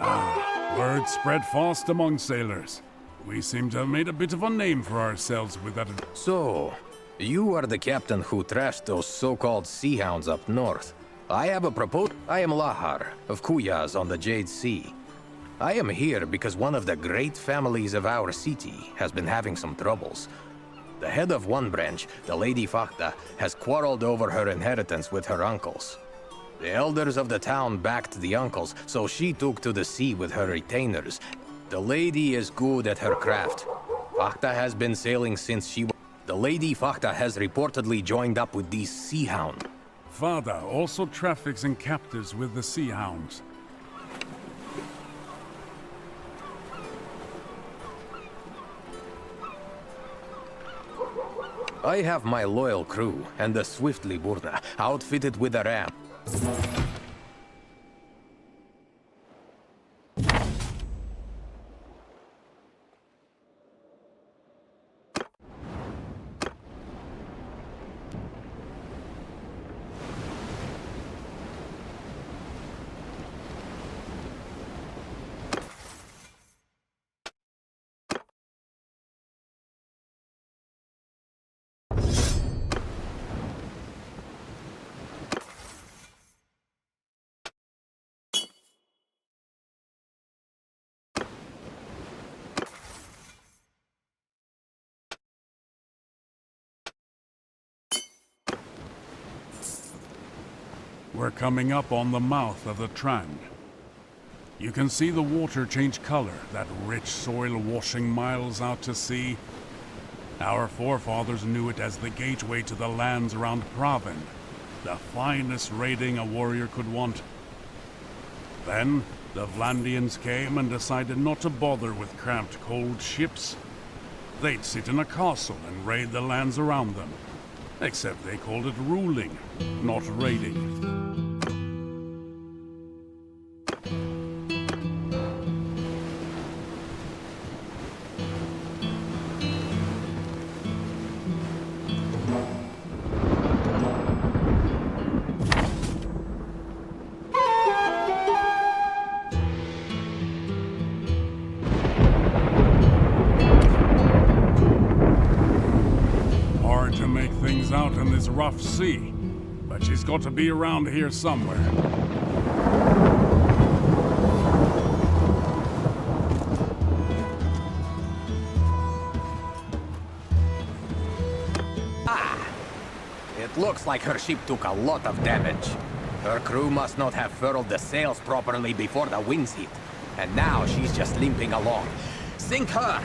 Word spread fast among sailors. We seem to have made a bit of a name for ourselves with that. So, you are the captain who trashed those so-called sea hounds up north. I have a proposal. I am Lahar, of Kuyaz on the Jade Sea. I am here because one of the great families of our city has been having some troubles. The head of one branch, the Lady Fakta, has quarreled over her inheritance with her uncles. The elders of the town backed the uncles, so she took to the sea with her retainers. The lady is good at her craft. Fakta has been sailing since she was... The Lady Fakta has reportedly joined up with these sea hounds. Father also traffics in captives with the sea hounds. I have my loyal crew and the Swiftly Burna outfitted with a ram. We're coming up on the mouth of the Trand. You can see the water change color, that rich soil washing miles out to sea. Our forefathers knew it as the gateway to the lands around Pravin, the finest raiding a warrior could want. Then, the Vlandians came and decided not to bother with cramped, cold ships. They'd sit in a castle and raid the lands around them. Except they called it ruling, not raiding. Hard to make things out in this rough sea, but she's got to be around here somewhere. It looks like her ship took a lot of damage. Her crew must not have furled the sails properly before the winds hit. And now she's just limping along. Sink her!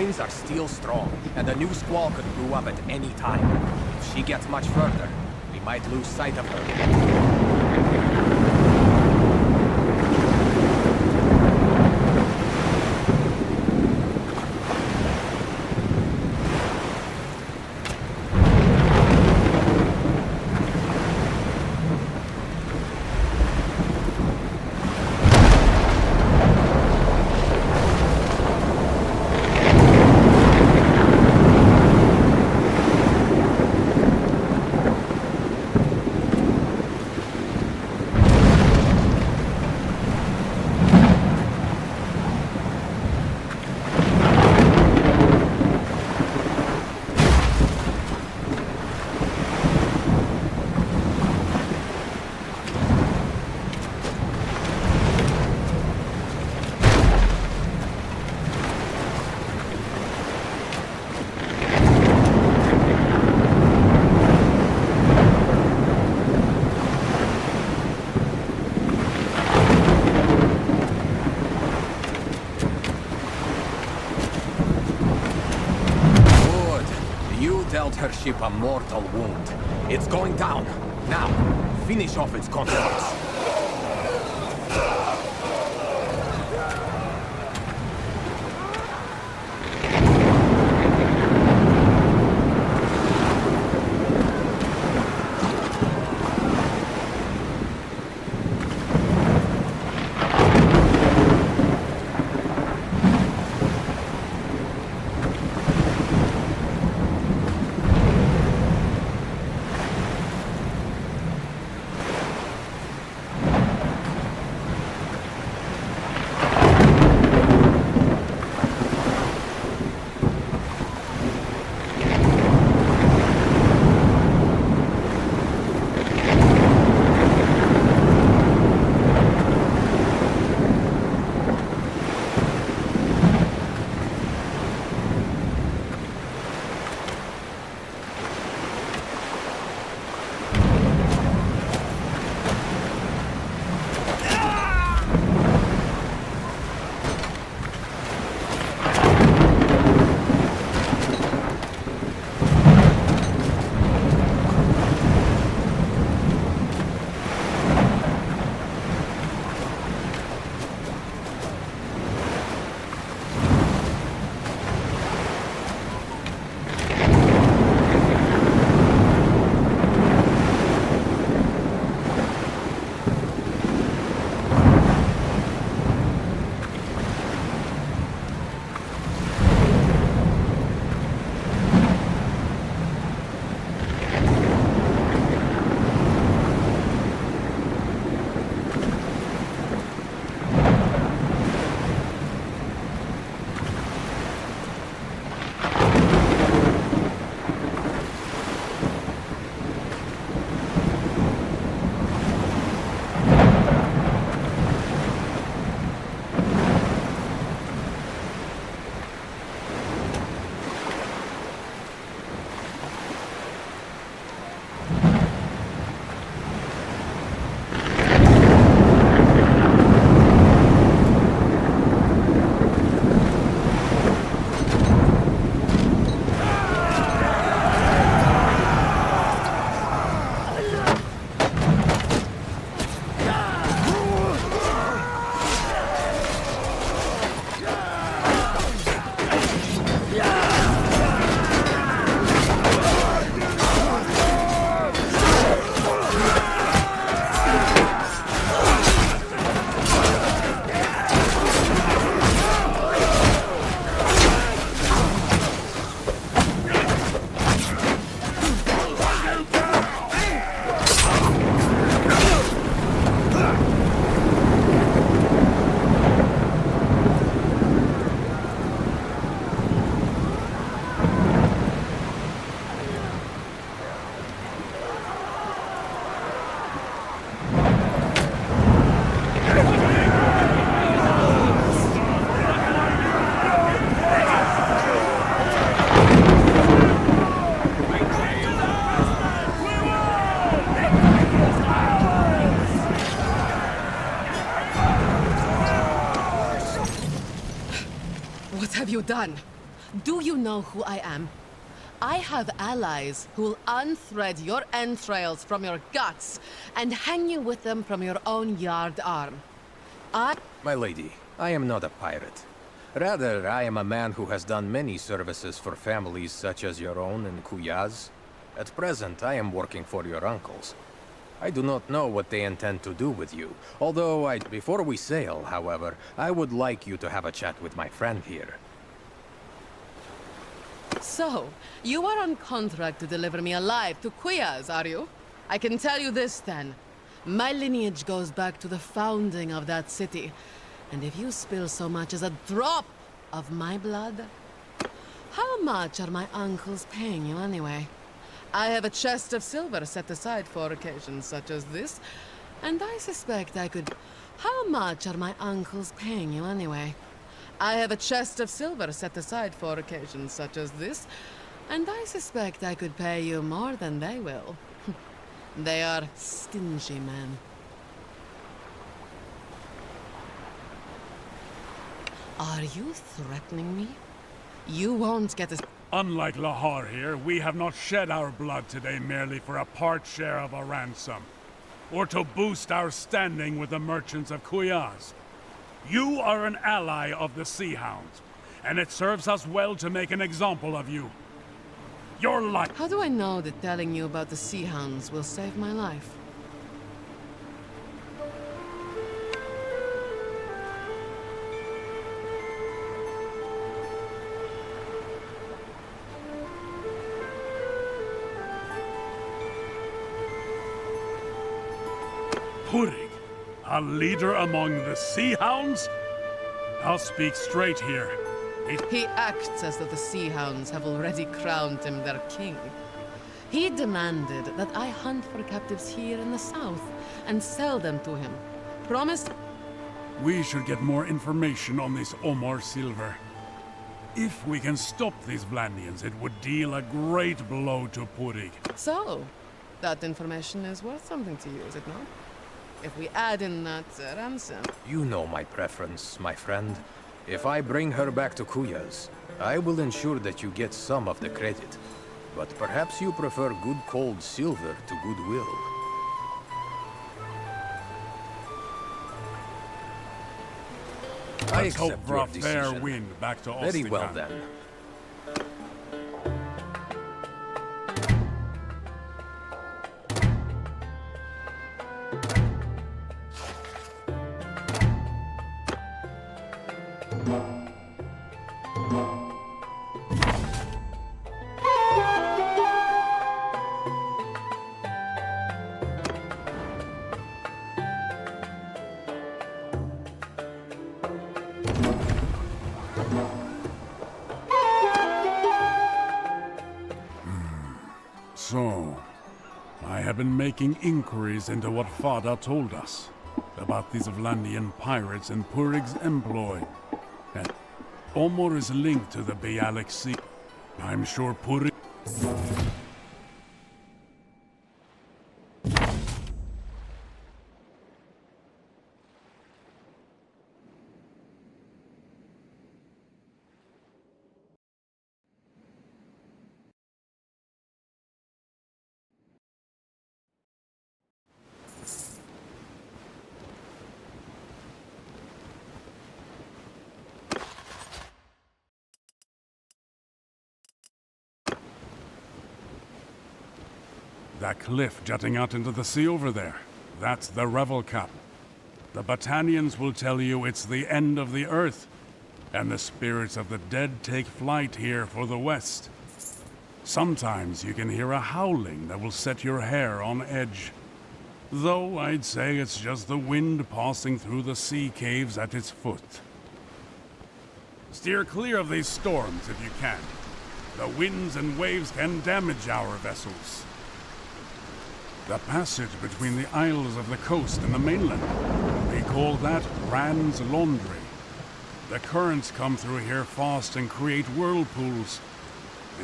winds are still strong, and a new squall could brew up at any time. If she gets much further, we might lose sight of her. Her ship a mortal wound. It's going down. Now, finish off its contents. What have you done? Do you know who I am? I have allies who'll unthread your entrails from your guts and hang you with them from your own yard arm. My lady, I am not a pirate. Rather, I am a man who has done many services for families such as your own in Kuyaz. At present, I am working for your uncles. I do not know what they intend to do with you, although before we sail, however, I would like you to have a chat with my friend here. So, you are on contract to deliver me alive to Kuyaz, are you? I can tell you this then. My lineage goes back to the founding of that city. And if you spill so much as a drop of my blood, how much are my uncles paying you anyway? I have a chest of silver set aside for occasions such as this, and I suspect I could... How much are my uncles paying you anyway? I have a chest of silver set aside for occasions such as this, and I suspect I could pay you more than they will. They are stingy men. Are you threatening me? You won't get as... Unlike Lahar here, we have not shed our blood today merely for a part share of a ransom, or to boost our standing with the merchants of Kuyaz. You are an ally of the Sea Hounds, and it serves us well to make an example of you. Your life... How do I know that telling you about the Sea Hounds will save my life? Purig, a leader among the Sea Hounds? I'll speak straight here. He acts as though the Sea Hounds have already crowned him their king. He demanded that I hunt for captives here in the south and sell them to him. Promised... We should get more information on this Omar Silver. If we can stop these Vlandians, it would deal a great blow to Purig. So, that information is worth something to you, is it not? If we add in that ransom... You know my preference, my friend. If I bring her back to Kuyaz, I will ensure that you get some of the credit. But perhaps you prefer good cold silver to goodwill. Let's hope accept for your a fair decision. wind back to Very well Ostigan. then. So, I have been making inquiries into what Fada told us about these Vlandian pirates in Purig's employ. And Omar is linked to the Bialik Sea. I'm sure Purig... That cliff jutting out into the sea over there, that's the Revel Cap. The Battanians will tell you it's the end of the earth, and the spirits of the dead take flight here for the west. Sometimes you can hear a howling that will set your hair on edge. Though I'd say it's just the wind passing through the sea caves at its foot. Steer clear of these storms if you can. The winds and waves can damage our vessels. The passage between the isles of the coast and the mainland. We call that Rand's Laundry. The currents come through here fast and create whirlpools.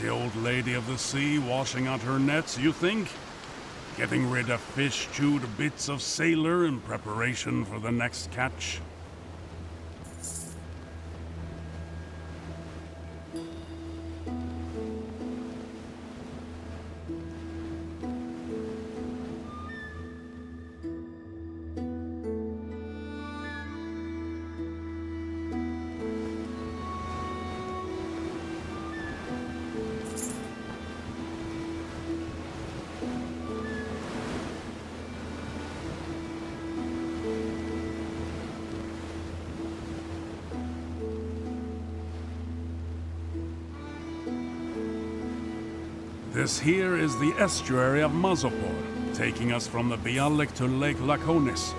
The old lady of the sea washing out her nets, you think? Getting rid of fish-chewed bits of sailor in preparation for the next catch? This here is the estuary of Mazopol, taking us from the Bialik to Lake Lakonis.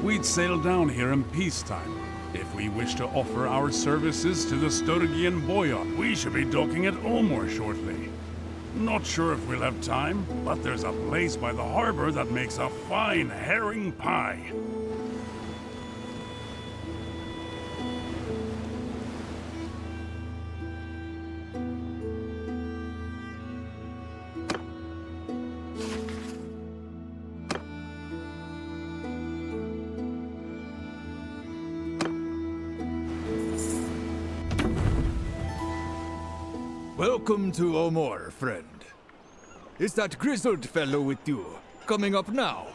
We'd sail down here in peacetime if we wish to offer our services to the Sturgian Boyar. We should be docking at Omor shortly. Not sure if we'll have time, but there's a place by the harbor that makes a fine herring pie. Welcome to Omor, friend. Is that grizzled fellow with you, coming up now?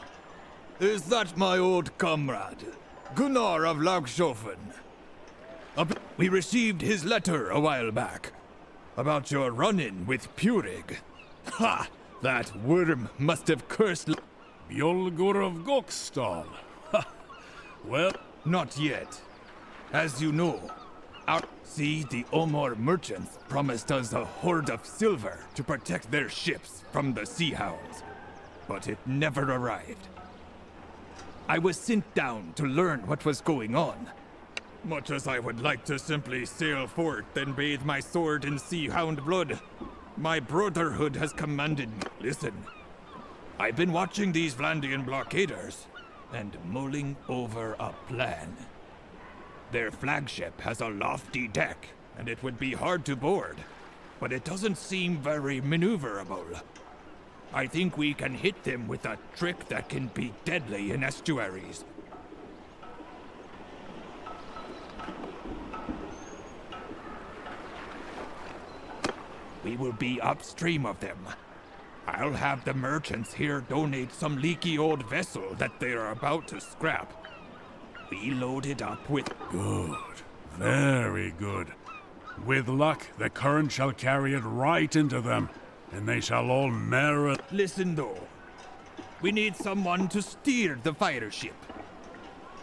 Is that my old comrade, Gunnar of Laugshofen? We received his letter a while back, about your run-in with Purig. Ha! That worm must have cursed... Bjolgur of Gokstal. Well... Not yet. As you know, the Omor merchants promised us a hoard of silver to protect their ships from the sea hounds, but it never arrived. I was sent down to learn what was going on. Much as I would like to simply sail forth and bathe my sword in sea hound blood, my brotherhood has commanded me. Listen, I've been watching these Vlandian blockaders and mulling over a plan. Their flagship has a lofty deck, and it would be hard to board, but it doesn't seem very maneuverable. I think we can hit them with a trick that can be deadly in estuaries. We will be upstream of them. I'll have the merchants here donate some leaky old vessel that they are about to scrap. We load it up with... Good. Very good. With luck, the current shall carry it right into them, and they shall all merit... Listen though. We need someone to steer the fire ship.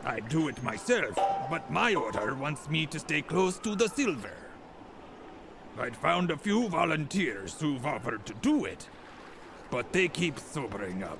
I'd do it myself, but my order wants me to stay close to the silver. I'd found a few volunteers who've offered to do it, but they keep sobering up.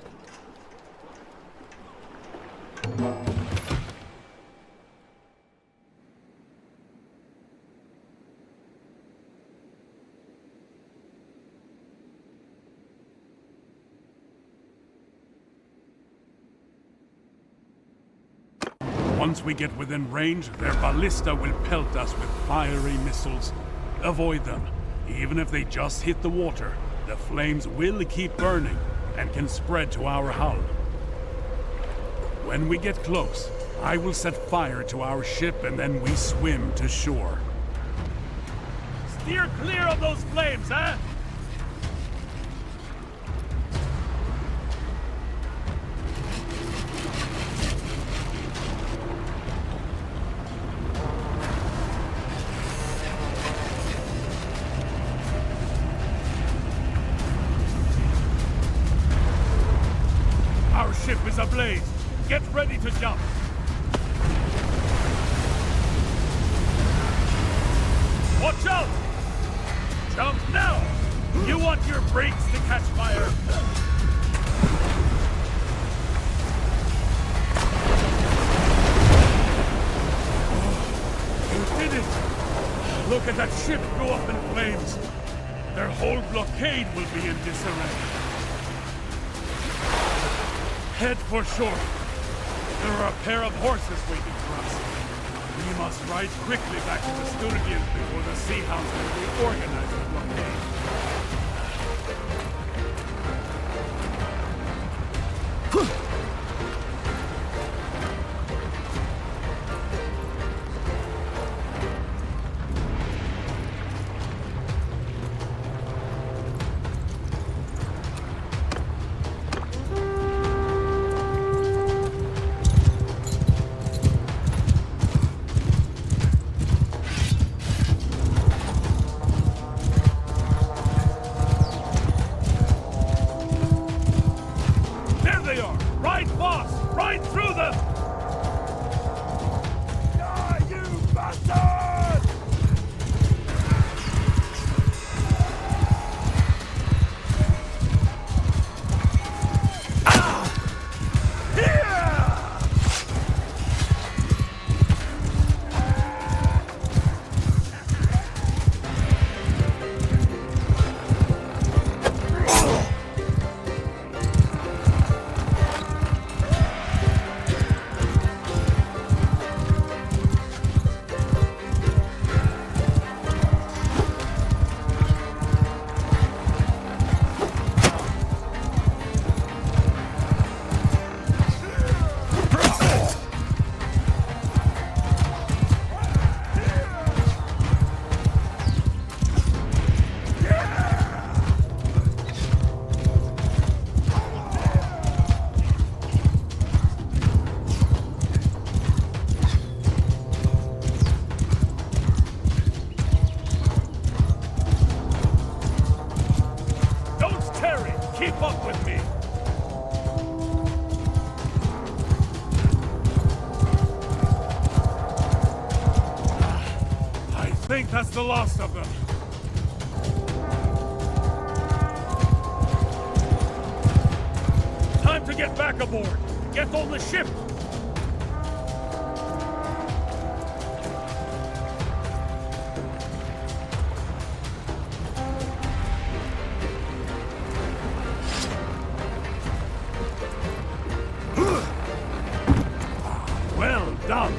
Once we get within range, their ballista will pelt us with fiery missiles. Avoid them. Even if they just hit the water, the flames will keep burning and can spread to our hull. When we get close, I will set fire to our ship and then we swim to shore. Steer clear of those flames, eh? Ship is ablaze. Get ready to jump. Watch out! Jump now! You want your brakes to catch fire. You did it! Look at that ship go up in flames. Their whole blockade will be in disarray. Head for shore. There are a pair of horses waiting for us. We must ride quickly back to the Sturgians before the Sea Hounds can reorganize the blockade. think that's the last of them. Time to get back aboard. Get on the ship. Well done.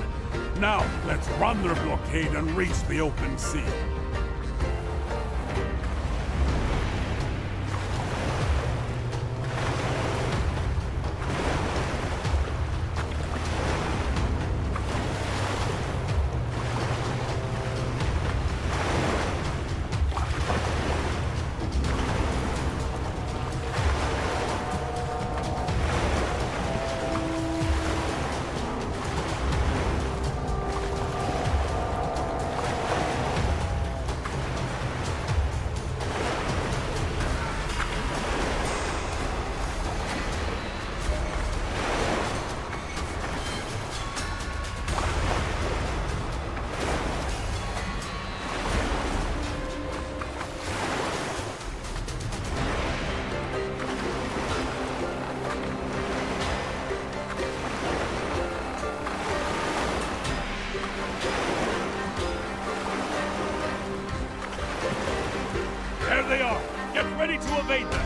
Now, let's run their blockade and reach the open sea. There they are. Get ready to evade them.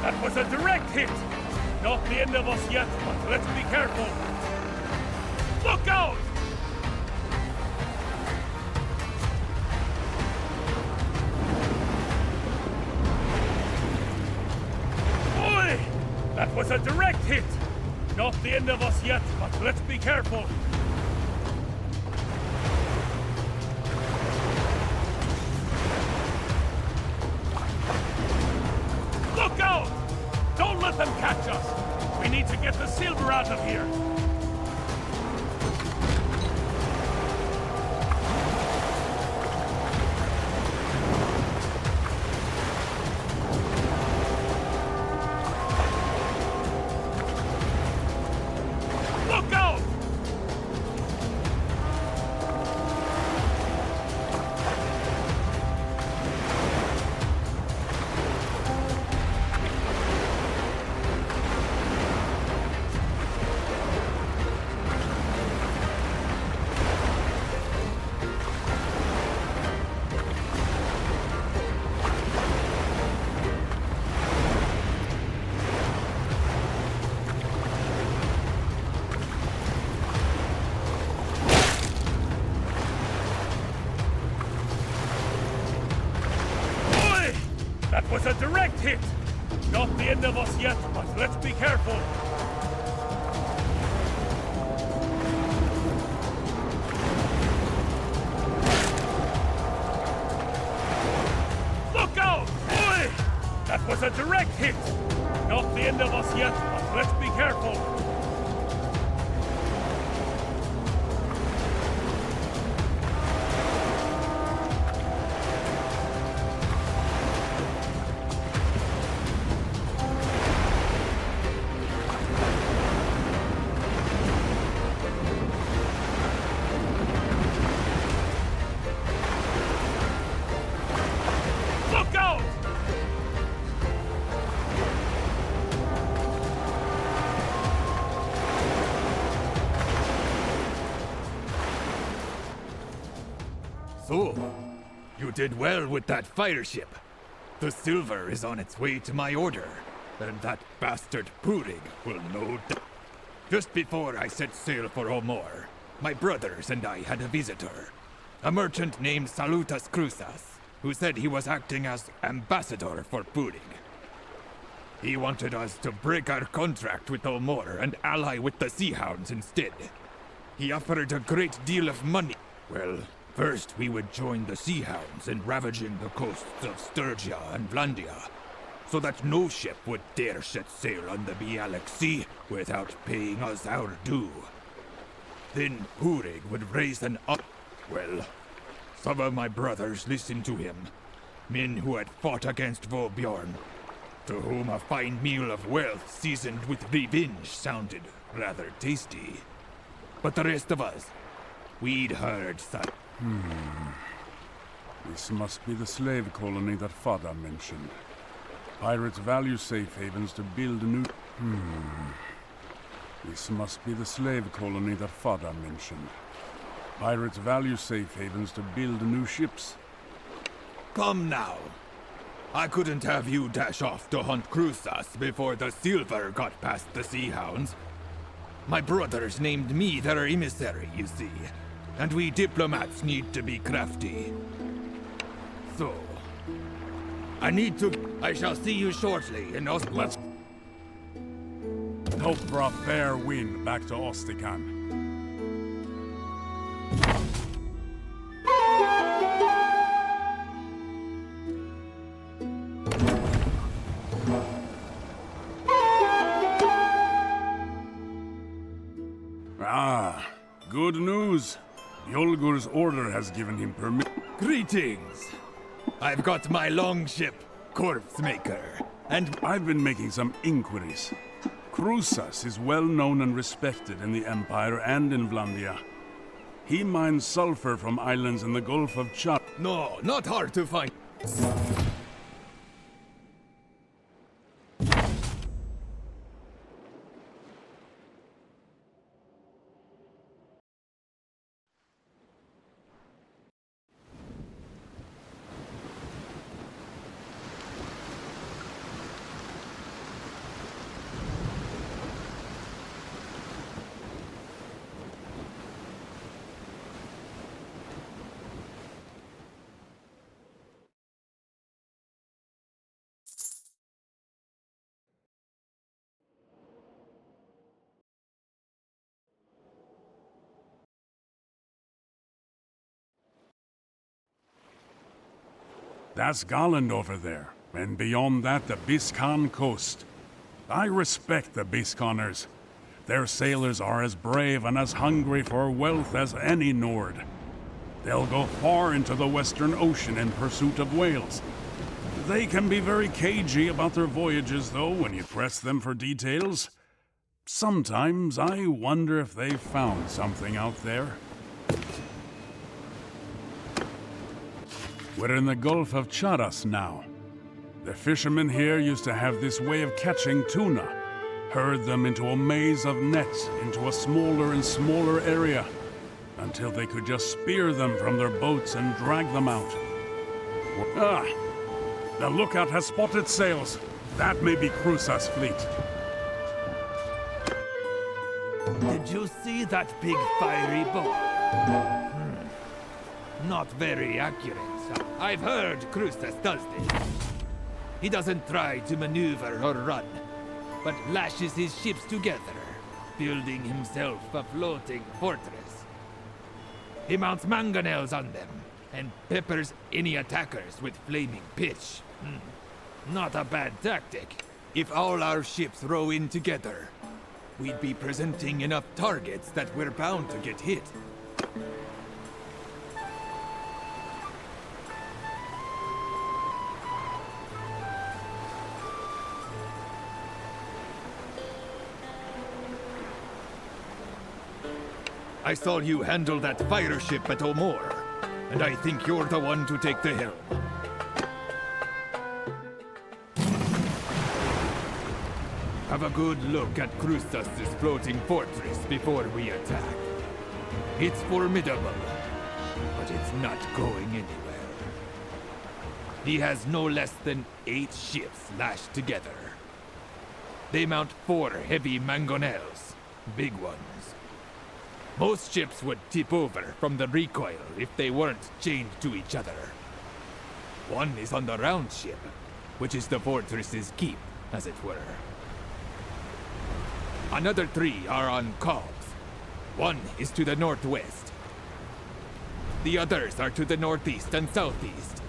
That was a direct hit! Not the end of us yet, but let's be careful! Look out! Oi! That was a direct hit! Not the end of us yet, but let's be careful! Look out! Don't let them catch us! We need to get the silver out of here! Look out! That was a direct hit! Not the end of us yet, but let's be careful! Look out! Oi! That was a direct hit! Not the end of us yet, but let's be careful! So, you did well with that fire ship. The silver is on its way to my order, and that bastard Purig will know that. Just before I set sail for Omor, my brothers and I had a visitor, a merchant named Salutas Krusas, who said he was acting as ambassador for Purig. He wanted us to break our contract with Omor and ally with the Sea Hounds instead. He offered a great deal of money. Well, first we would join the Sea Hounds in ravaging the coasts of Sturgia and Vlandia, so that no ship would dare set sail on the Bialik Sea without paying us our due. Then Purig would raise an up. Well, some of my brothers listened to him, men who had fought against Volbjorn, to whom a fine meal of wealth seasoned with revenge sounded rather tasty. But the rest of us, we'd heard such. This must be the slave colony that Fada mentioned. Pirates value safe havens to build new... This must be the slave colony that Fada mentioned. Pirates value safe havens to build new ships. Come now. I couldn't have you dash off to hunt Krusas before the silver got past the Sea Hounds. My brothers named me their emissary, you see, and we diplomats need to be crafty. So, I shall see you shortly in Oslo. Let's hope for a fair wind back to Ostikan. Ah, good news. Yolgur's order has given him permission. Greetings! I've got my longship, Corpse Maker, and I've been making some inquiries. Krusas is well known and respected in the Empire and in Vlandia. He mines sulfur from islands in the Gulf of Chad. no, not hard to find. That's Garland over there, and beyond that the Biscan coast. I respect the Bisconners. Their sailors are as brave and as hungry for wealth as any Nord. They'll go far into the Western Ocean in pursuit of whales. They can be very cagey about their voyages, though, when you press them for details. Sometimes I wonder if they've found something out there. We're in the Gulf of Charas now. The fishermen here used to have this way of catching tuna. Herd them into a maze of nets into a smaller and smaller area, until they could just spear them from their boats and drag them out. Ah! The lookout has spotted sails. That may be Krusas' fleet. Did you see that big fiery ball? Not very accurate. I've heard Krusas does this. He doesn't try to maneuver or run, but lashes his ships together, building himself a floating fortress. He mounts mangonels on them, and peppers any attackers with flaming pitch. Not a bad tactic. If all our ships row in together, we'd be presenting enough targets that we're bound to get hit. I saw you handle that fire ship at Omor, and I think you're the one to take the helm. Have a good look at Krustas' floating fortress before we attack. It's formidable, but but it's not going anywhere. He has no less than 8 ships lashed together. They mount 4 heavy mangonels, big ones. Most ships would tip over from the recoil if they weren't chained to each other. One is on the round ship, which is the fortress's keep, as it were. Another 3 are on cogs. One is to the northwest. The others are to the northeast and southeast.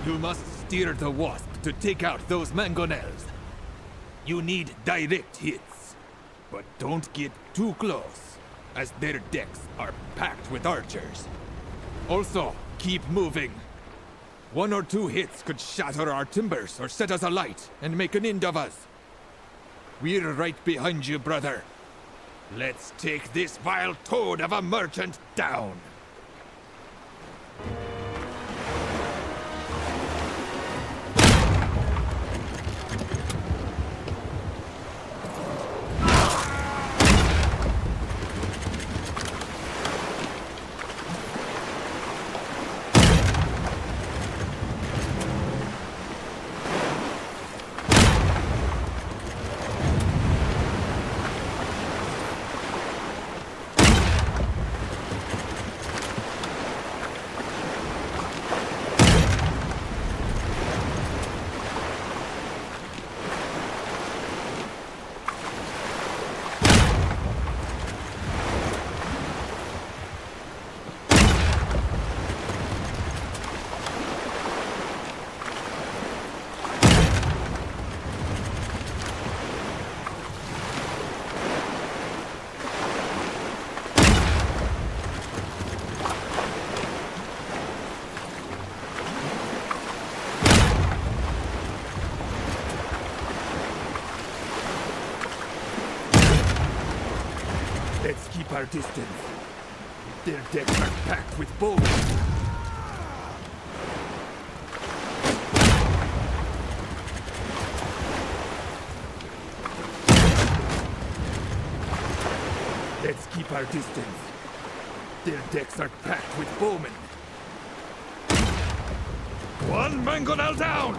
You must steer the Wasp to take out those mangonels. You need direct hits, but don't get too close, as their decks are packed with archers. Also, keep moving. 1 or 2 hits could shatter our timbers or set us alight and make an end of us. We're right behind you, brother. Let's take this vile toad of a merchant down. Let's keep our distance. Their decks are packed with bowmen. Let's keep our distance. Their decks are packed with bowmen. 1 mangonel down!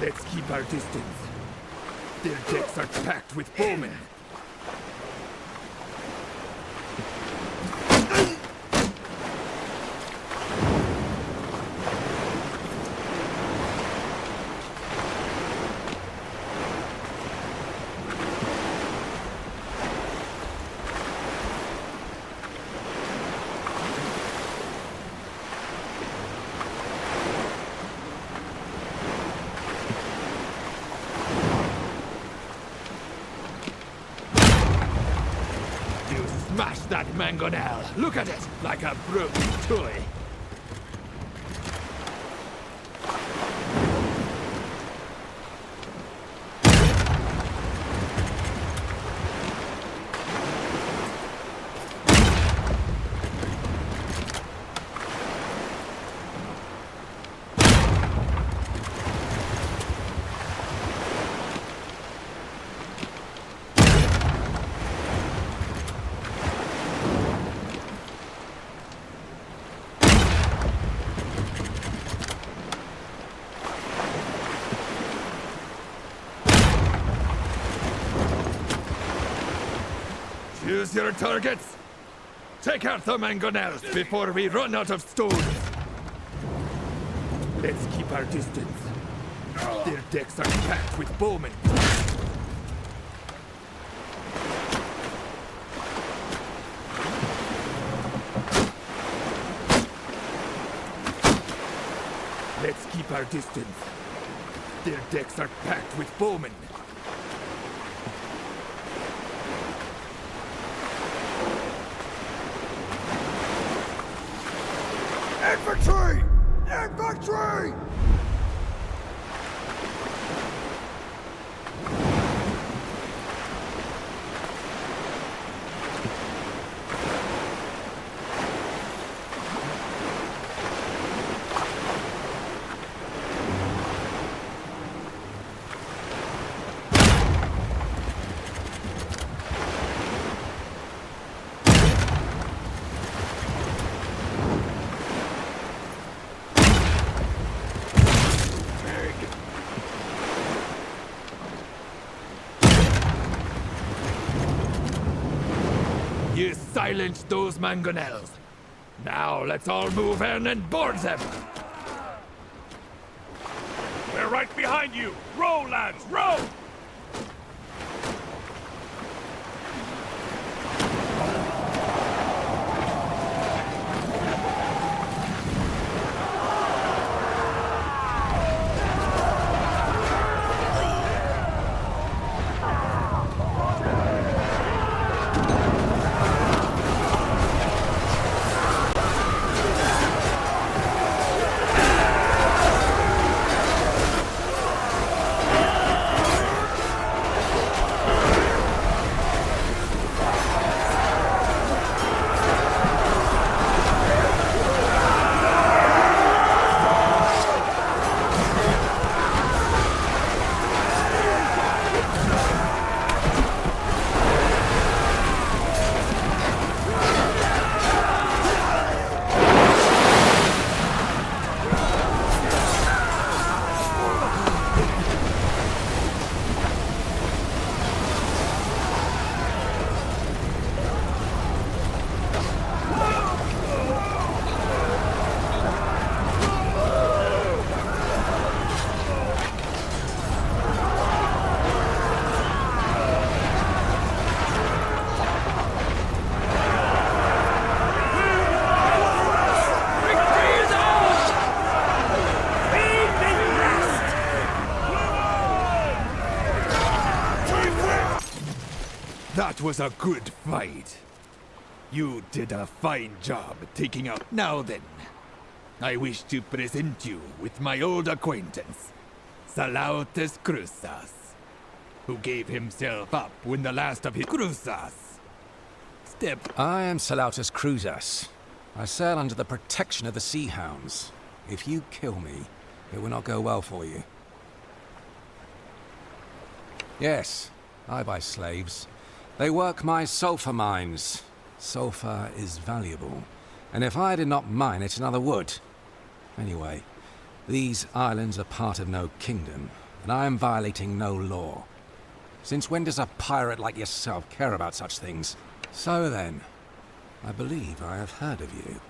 Let's keep our distance. Their decks are packed with bowmen. Smash that mangonel! Look at it! Like a broken toy! Choose your targets! Take out the mangonels before we run out of stones! Let's keep our distance. Their decks are packed with bowmen. Let's keep our distance. Their decks are packed with bowmen. Infantry! Infantry! silenced those mangonels. Now let's all move in and board them. We're right behind you! Row, lads, row! That was a good fight. You did a fine job taking out. Now then, I wish to present you with my old acquaintance, Salautas Kruzas, who gave himself up when the last of his Kruzas. I am Salautas Kruzas. I sail under the protection of the Sea Hounds. If you kill me, it will not go well for you. Yes, I buy slaves. They work my sulfur mines. Sulfur is valuable, and if I did not mine it, another would. Anyway, these islands are part of no kingdom, and I am violating no law. Since when does a pirate like yourself care about such things? So then, I believe I have heard of you.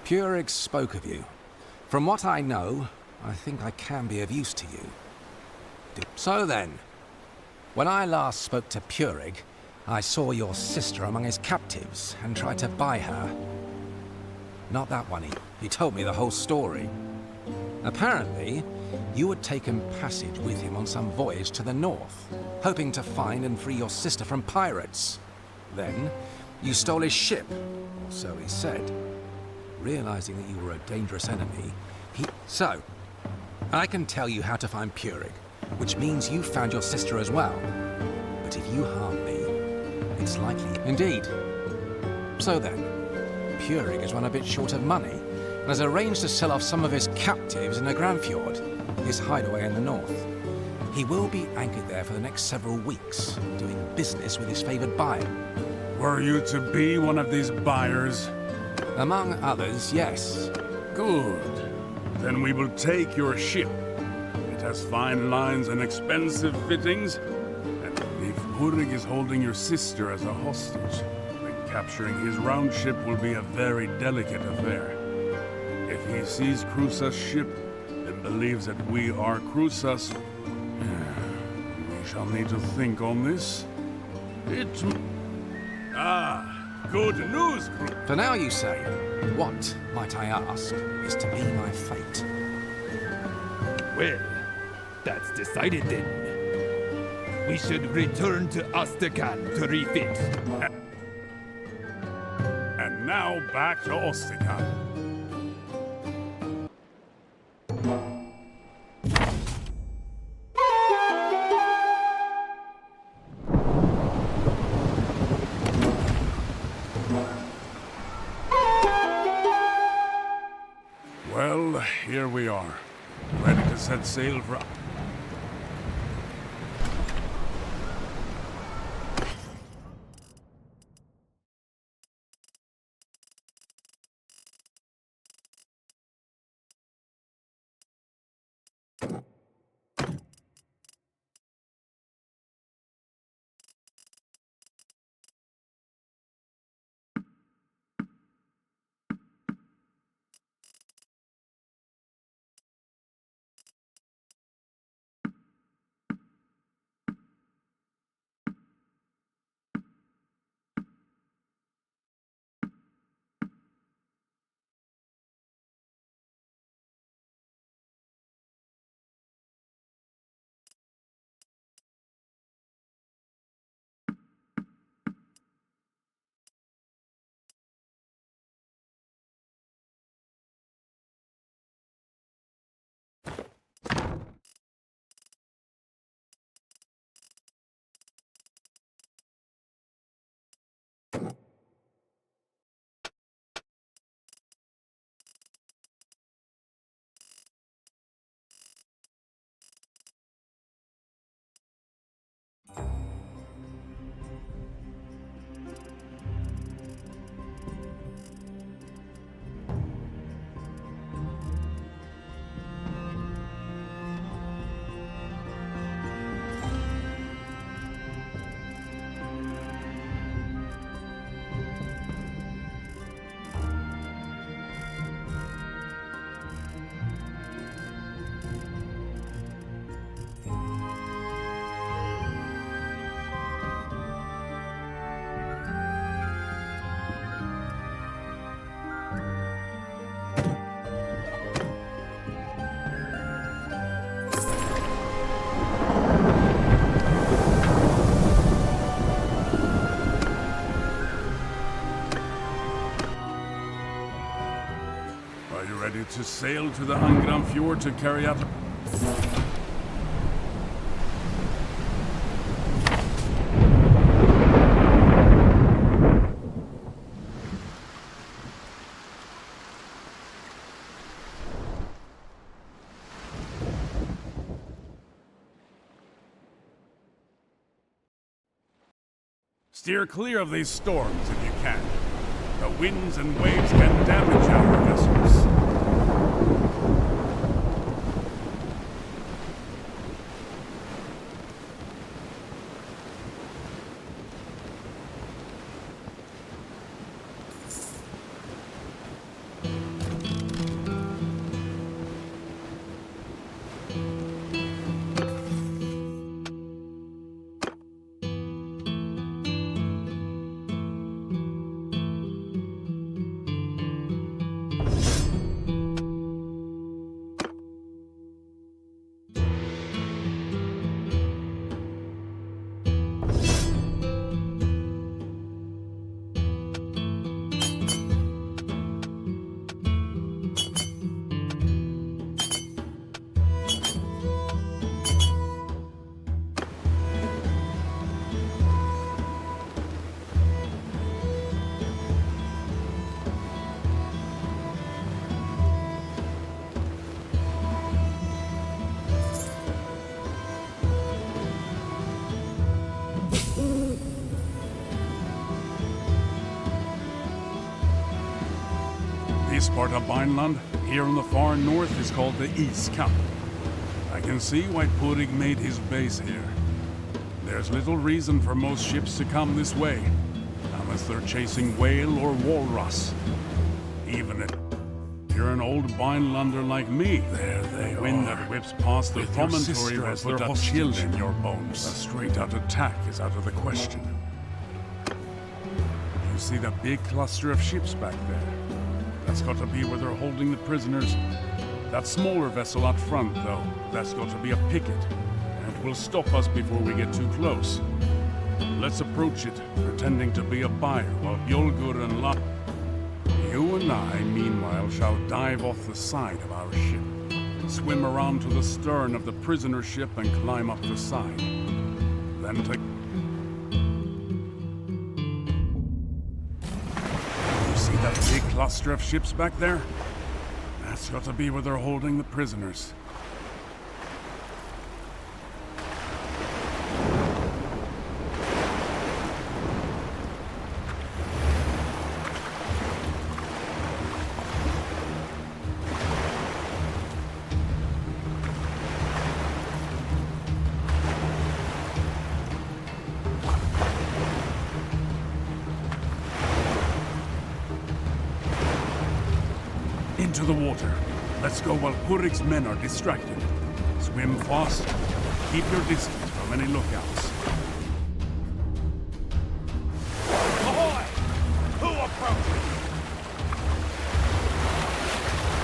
Purig spoke of you. From what I know, I think I can be of use to you. So then, when I last spoke to Purig, I saw your sister among his captives and tried to buy her. Not that one, he told me the whole story. Apparently, you had taken passage with him on some voyage to the north, hoping to find and free your sister from pirates. Then, you stole his ship, or so he said. Realizing that you were a dangerous enemy, So, I can tell you how to find Purig, which means you found your sister as well. But if you harm me, it's likely. Indeed. So then, Purig has run a bit short of money, and has arranged to sell off some of his captives in the Grandfjord, his hideaway in the north. He will be anchored there for the next several weeks, doing business with his favored buyer. Were you to be one of these buyers? Among others, yes. Good. Then we will take your ship. It has fine lines and expensive fittings. And if Purig is holding your sister as a hostage, then capturing his round ship will be a very delicate affair. If he sees Kruzas' ship and believes that we are Kruzas, we shall need to think on this. Good news, For now, you say. What, might I ask, is to be my fate? Well, that's decided then. We should return to Ostrakan to refit. And now back to Ostrakan. Well, here we are, ready to set sail for... to sail to the Angram Fjord to carry out... Steer clear of these storms if you can. The winds and waves can damage our vessels. This part of Vineland, here in the far north, is called the East Camp. I can see why Purig made his base here. There's little reason for most ships to come this way, unless they're chasing whale or walrus. Even if you're an old Vinelander like me, there they the wind that whips past the promontory will put a chill in your bones. A straight-out attack is out of the question. You see that big cluster of ships back there? That's got to be where they're holding the prisoners. That smaller vessel out front, though, that's got to be a picket. And it will stop us before we get too close. Let's approach it, pretending to be a buyer, while Bjolgur and You and I, meanwhile, shall dive off the side of our ship, swim around to the stern of the prisoner ship and climb up the side. Then take... That big cluster of ships back there? That's got to be where they're holding the prisoners. Into the water. Let's go while Purik's men are distracted. Swim fast. Keep your distance from any lookouts. Ahoy! Who approaches?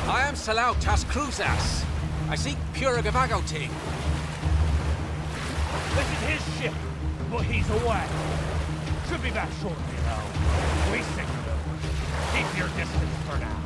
I am Salautas Cruzas. I seek Purigavagoting. This is his ship, but he's away. Should be back shortly, though. We signaled him. Keep your distance for now.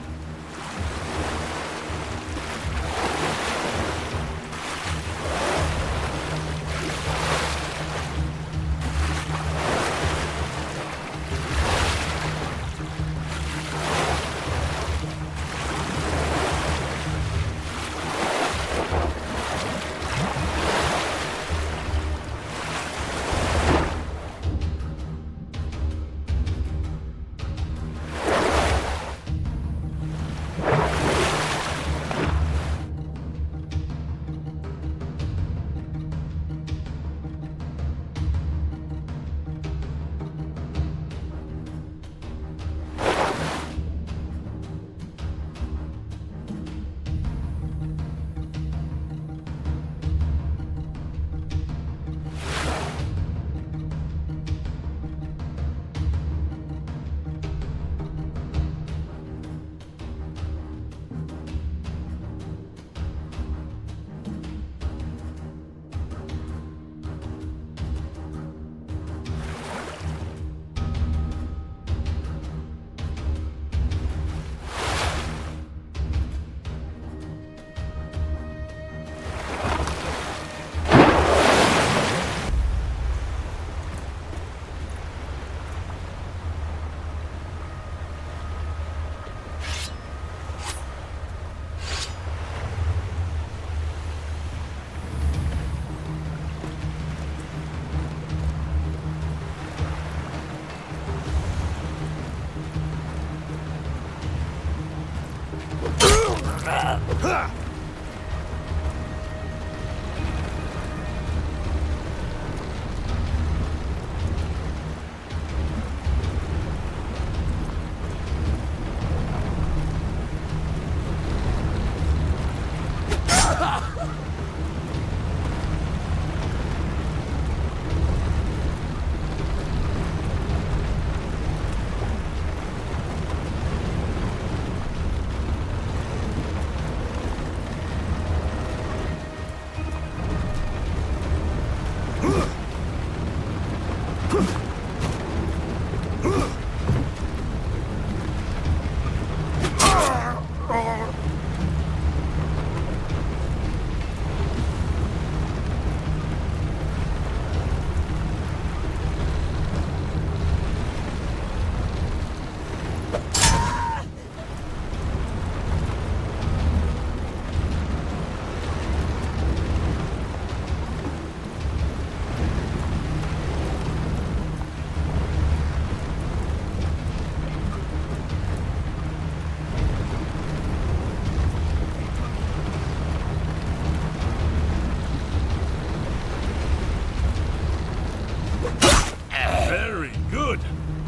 Very good.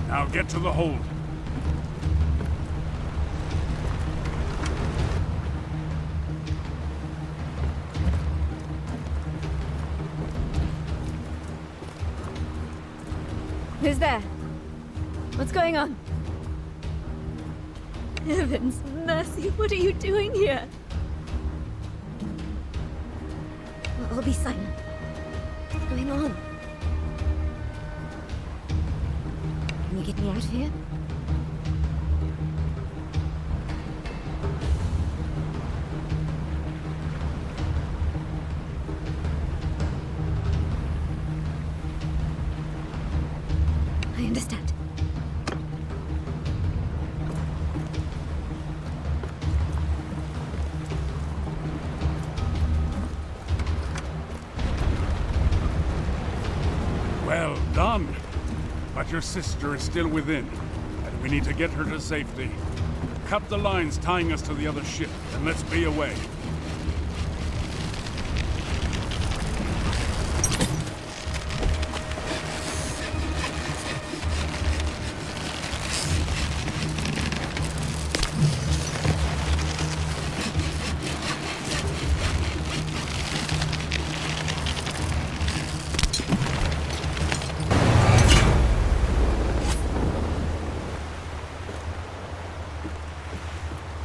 Now get to the hold. Who's there? What's going on? Heavens, mercy, what are you doing here? I'll be silent. What's going on? Can you get me out of here? I understand. Well done. But your sister is still within, and we need to get her to safety. Cut the lines tying us to the other ship, and let's be away.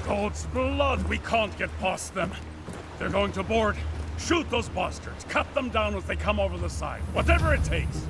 God's blood, we can't get past them. They're going to board. Shoot those bastards. Cut them down as they come over the side. Whatever it takes.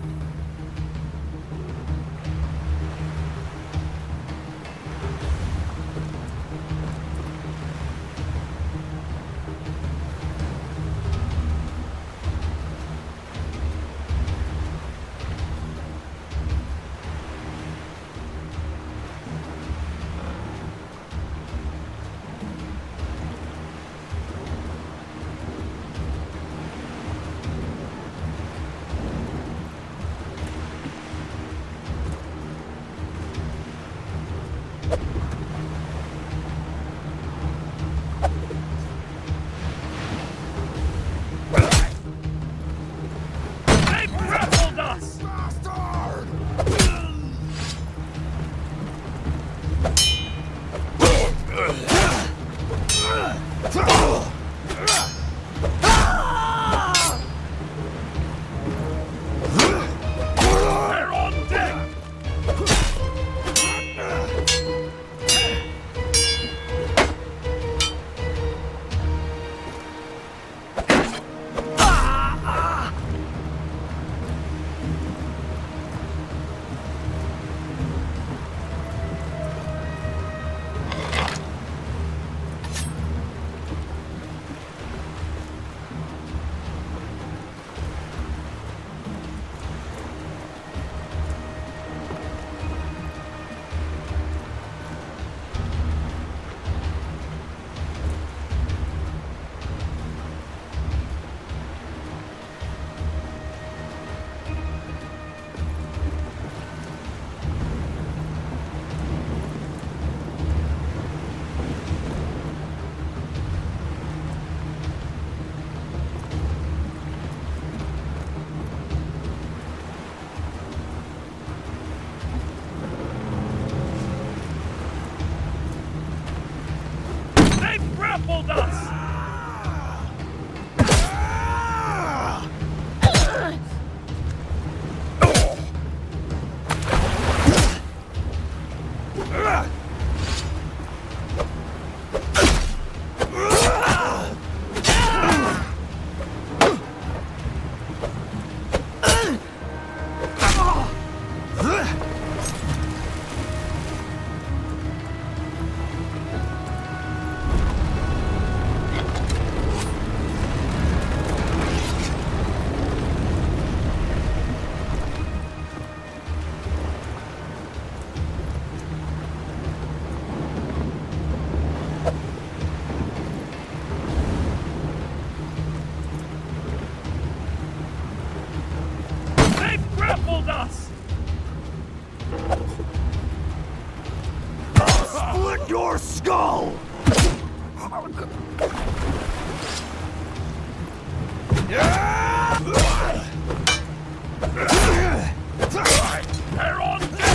They're on deck!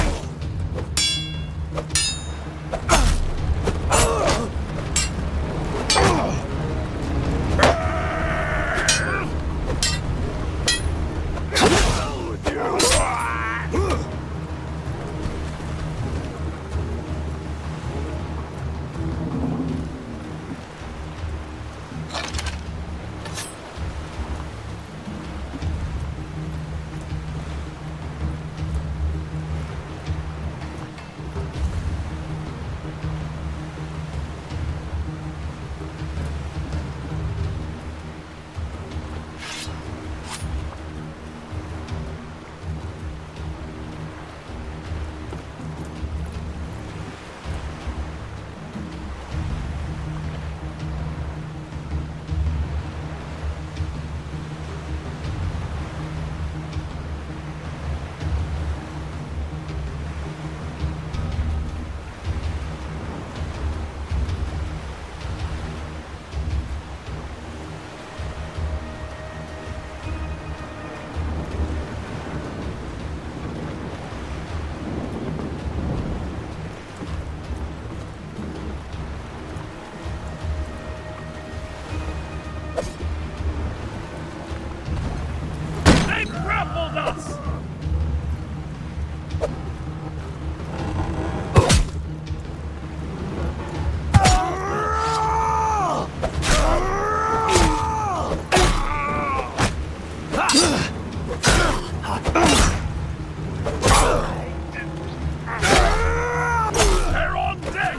They grappled us! They're on deck!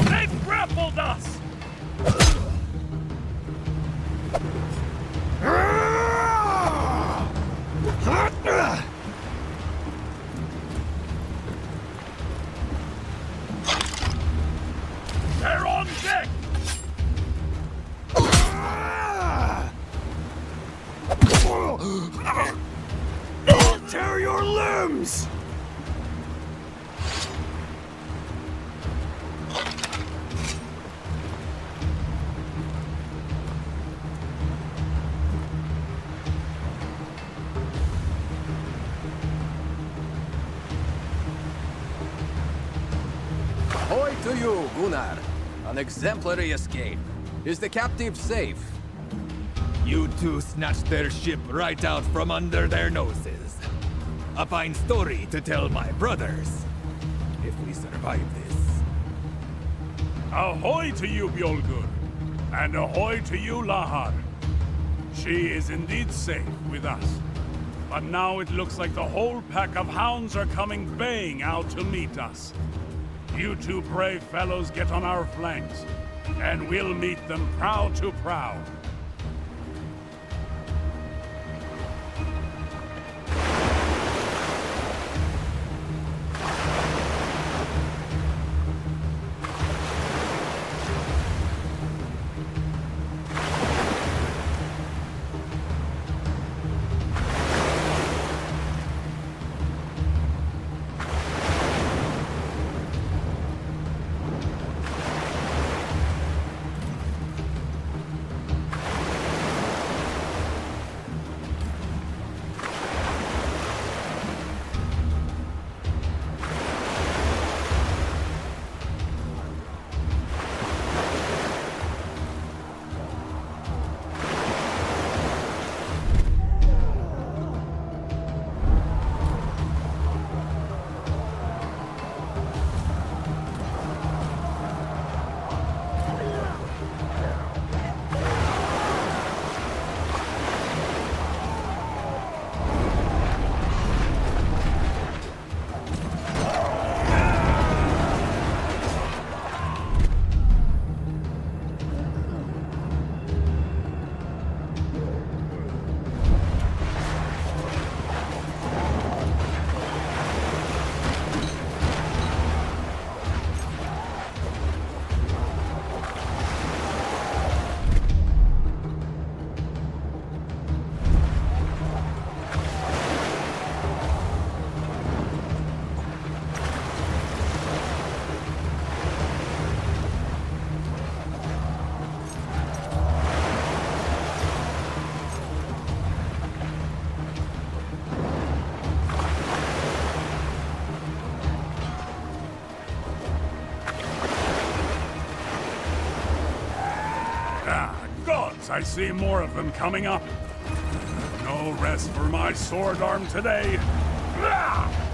They've grappled us! They're on deck! I'll tear your limbs! Ahoy to you, Gunnar. An exemplary escape. Is the captive safe? You two snatched their ship right out from under their noses. A fine story to tell my brothers. If we survive this. Ahoy to you, Bjolgur! And ahoy to you, Lahar! She is indeed safe with us. But now it looks like the whole pack of hounds are coming baying out to meet us. You two brave fellows get on our flanks, and we'll meet them prow to prow. Ah, gods, I see more of them coming up. No rest for my sword arm today. Ah!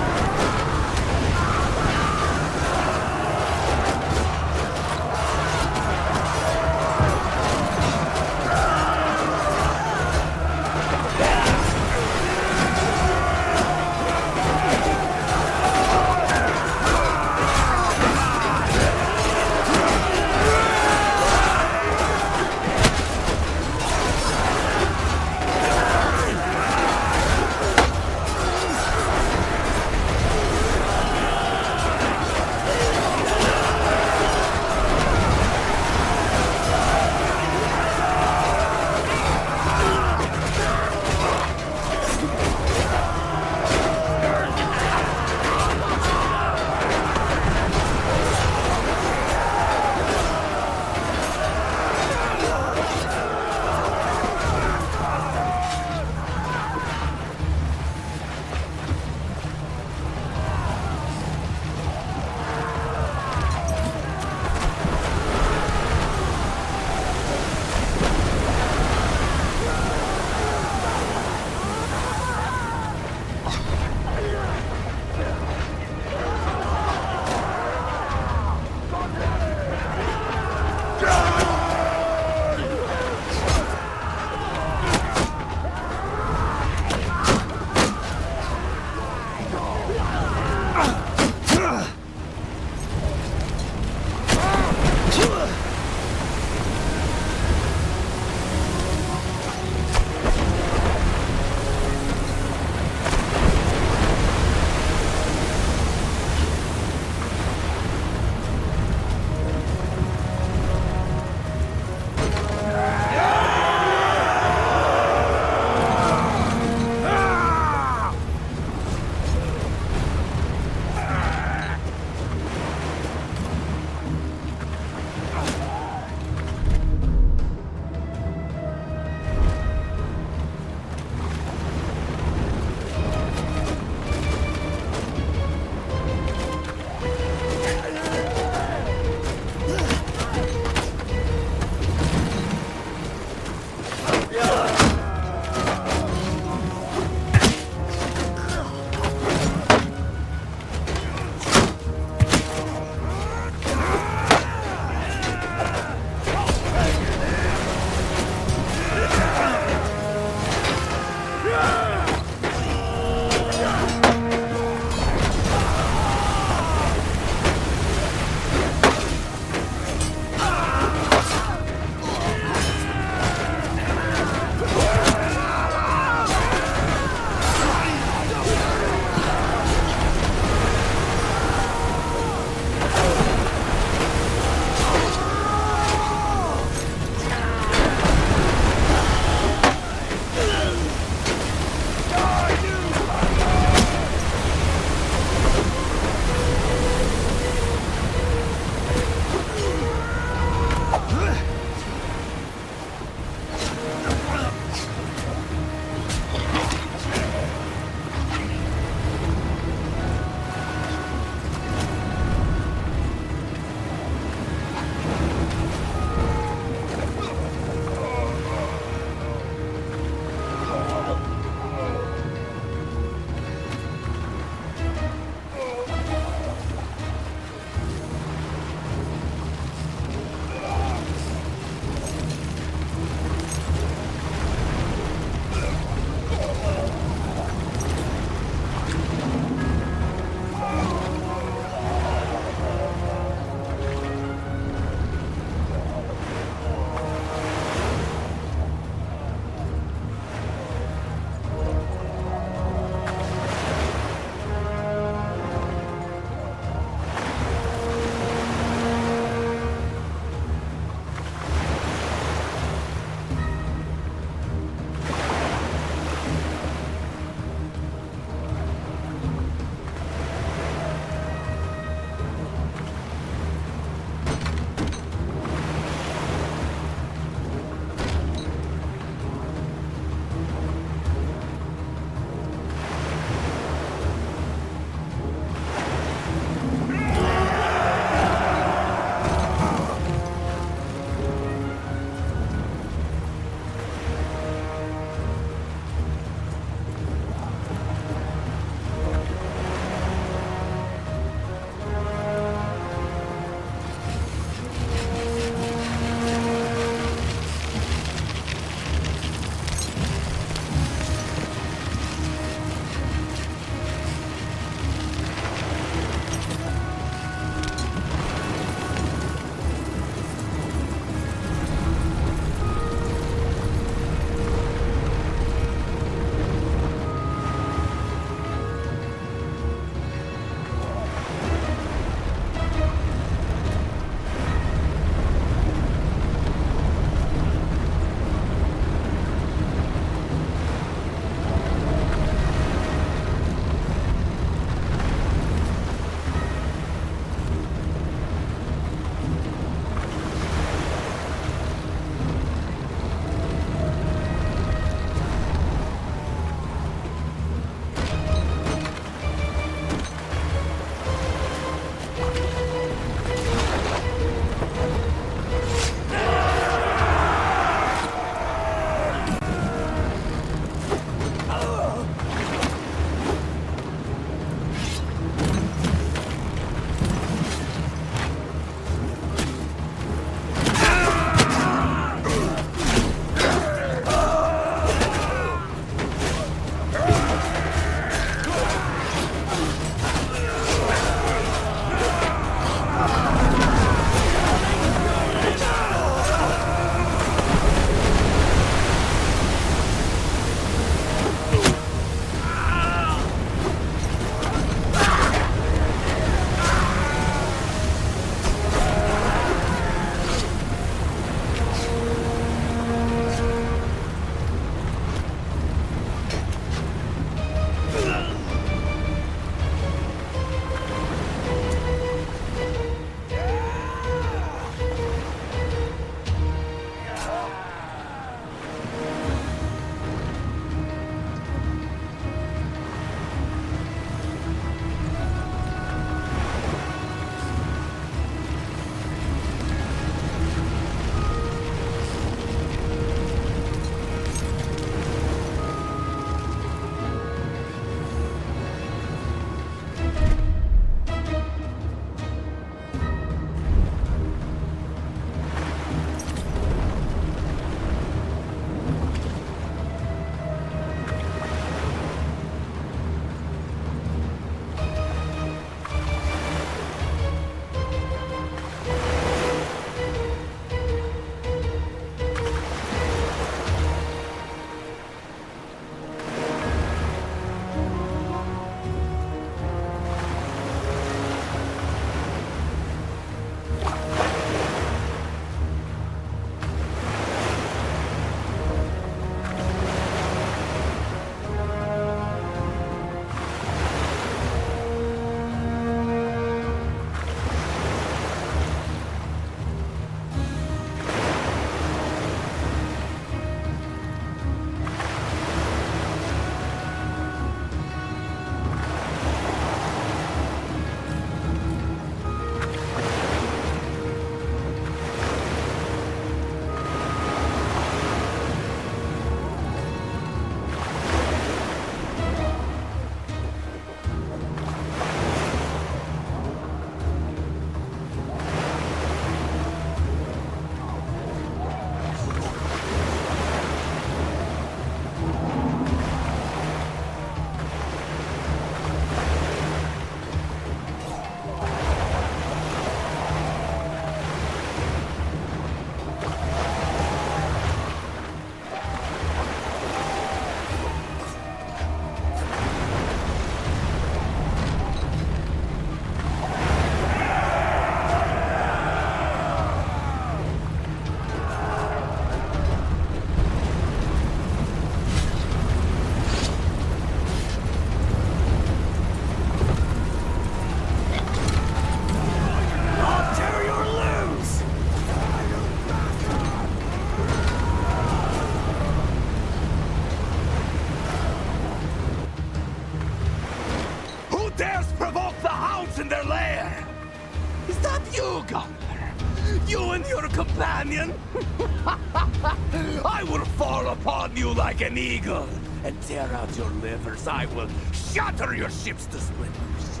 I will fall upon you like an eagle and tear out your livers. I will shatter your ships to splinters.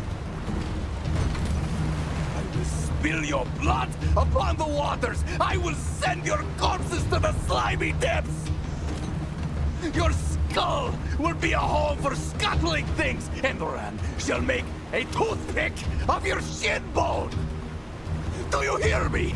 I will spill your blood upon the waters. I will send your corpses to the slimy depths. Your skull will be a home for scuttling things, and Ran shall make a toothpick of your shin bone. Do you hear me?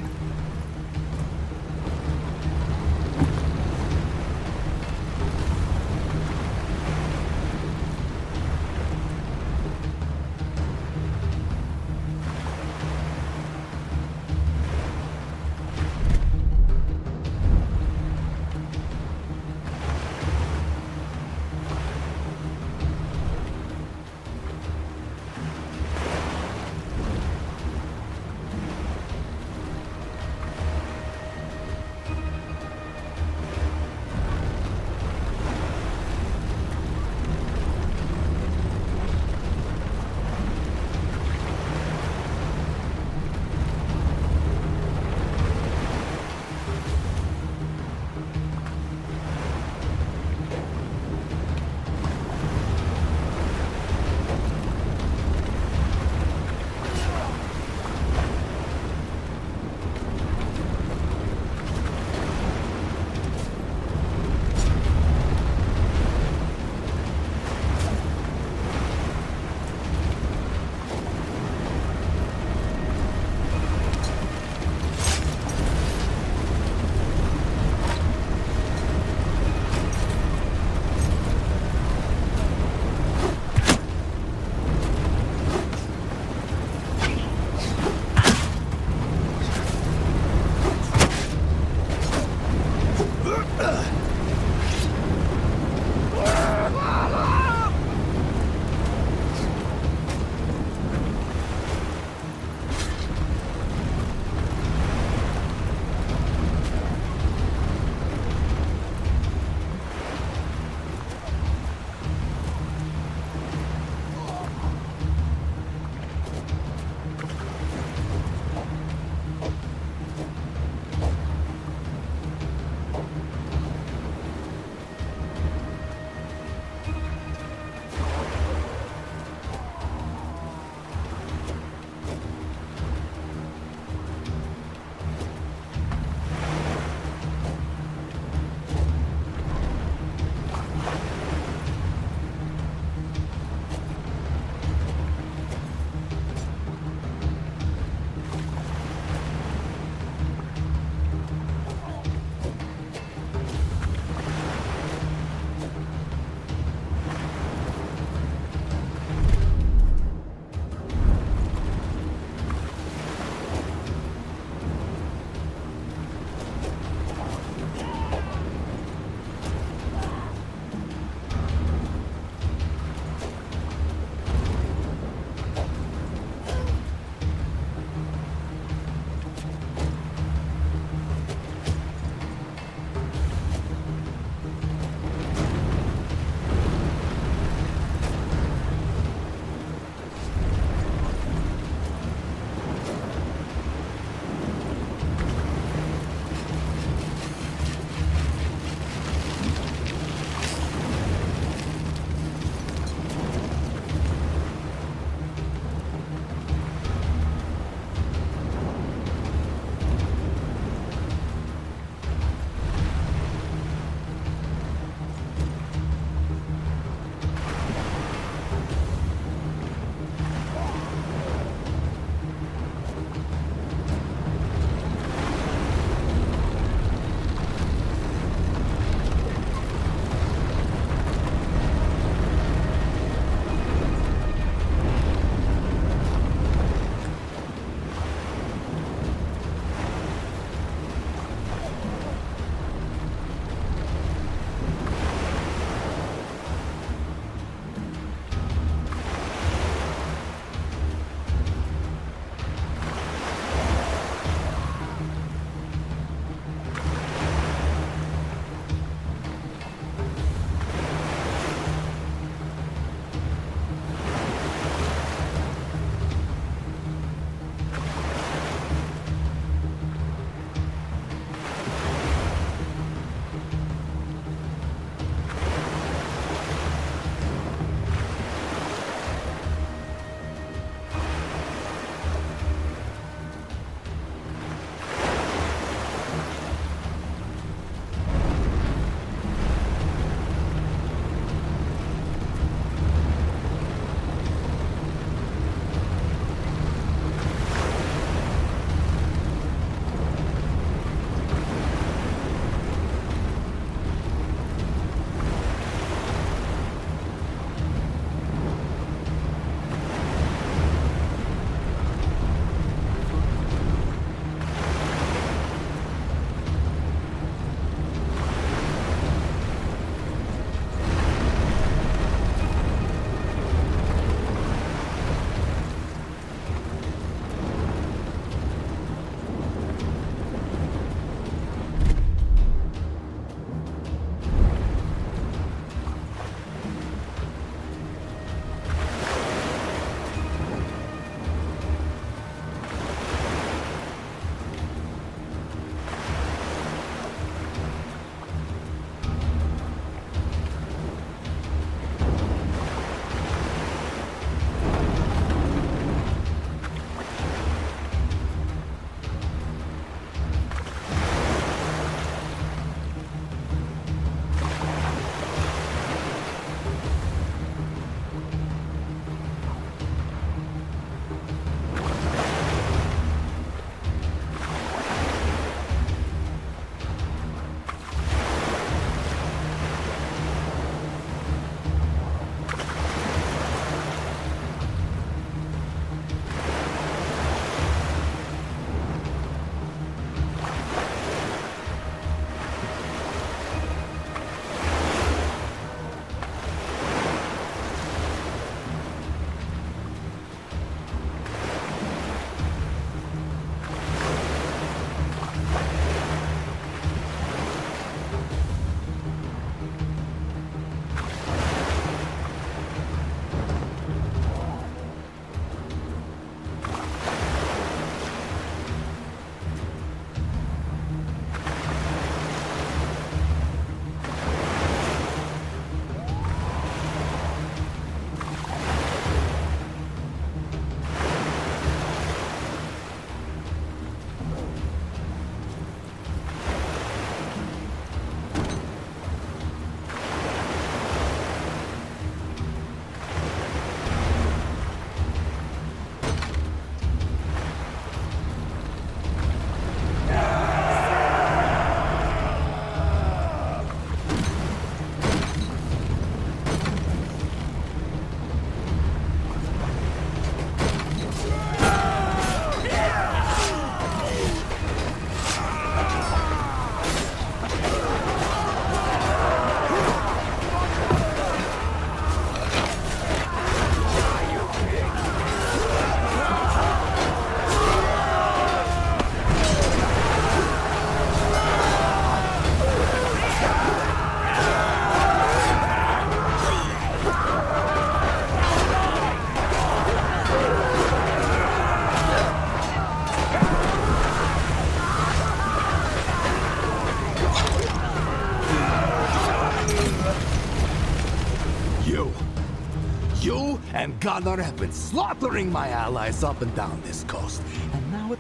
and Gunnar have been slaughtering my allies up and down this coast. And now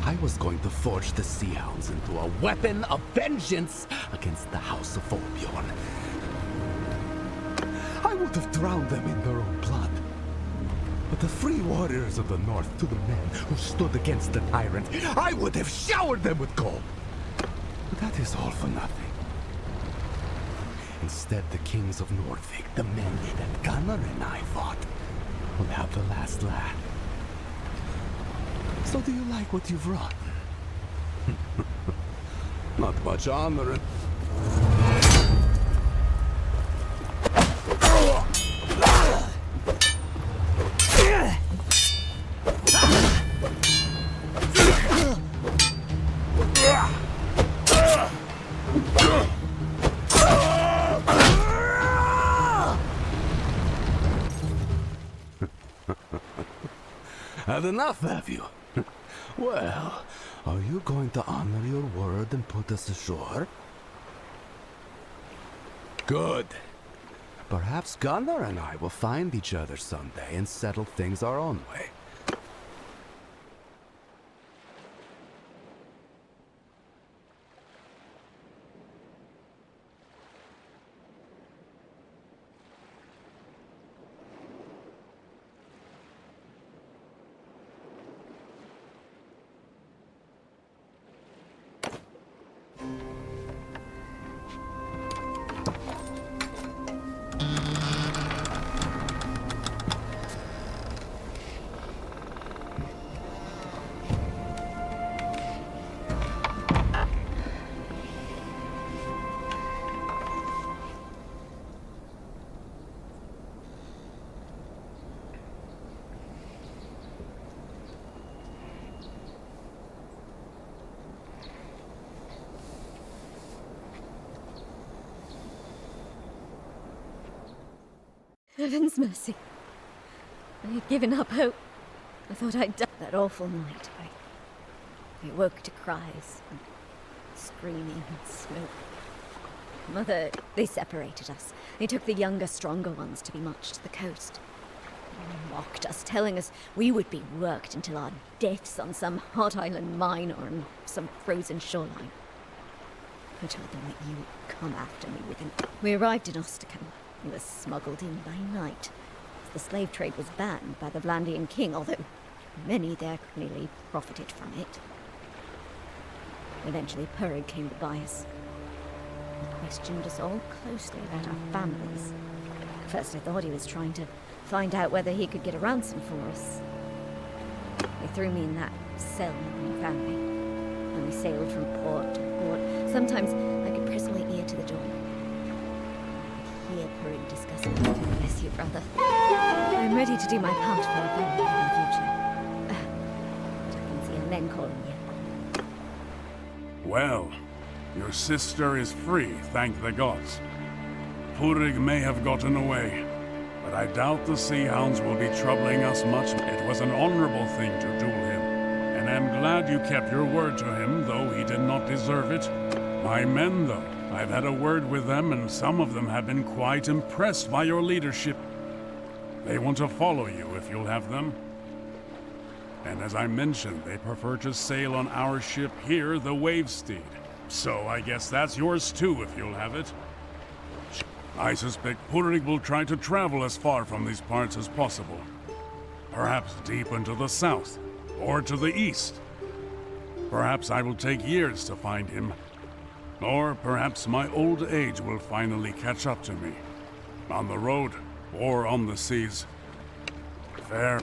I was going to forge the Sea Hounds into a weapon of vengeance against the House of Olbjorn. I would have drowned them in their own blood. But the free warriors of the north, to the men who stood against the tyrant, I would have showered them with gold. But that is all for nothing. Instead, the kings of Norvik, the men that Gunnar and I fought, will have the last laugh. So do you like what you've wrought? Not much honor and... Had enough, have you? Well, are you going to honor your word and put us ashore? Good. Perhaps Gunnar and I will find each other someday and settle things our own way. Heaven's mercy. I had given up hope. I thought I'd done that awful night. I woke to cries and screaming and smoke. Mother, they separated us. They took the younger, stronger ones to be marched to the coast. They mocked us, telling us we would be worked until our deaths on some hot island mine or on some frozen shoreline. I told them that you would come after me within... We arrived in Osterkamp. We were smuggled in by night. The slave trade was banned by the Vlandian king, although many there clearly profited from it. Eventually, Purig came to buy us. He questioned us all closely about our families. At first I thought he was trying to find out whether he could get a ransom for us. They threw me in that cell when he found me. When we sailed from port to port, sometimes I could press my ear to the door. Hear Purig discussing it. Bless you, brother. I'm ready to do my part for our family in the future. I can see our men calling you. Well, your sister is free, thank the gods. Purig may have gotten away, but I doubt the Sea Hounds will be troubling us much. It was an honorable thing to duel him, and I'm glad you kept your word to him, though he did not deserve it. My men, though, I've had a word with them, and some of them have been quite impressed by your leadership. They want to follow you if you'll have them. And as I mentioned, they prefer to sail on our ship here, the Wavesteed. So I guess that's yours too if you'll have it. I suspect Purig will try to travel as far from these parts as possible. Perhaps deep into the south, or to the east. Perhaps I will take years to find him. Or perhaps my old age will finally catch up to me. On the road, or on the seas. Fair.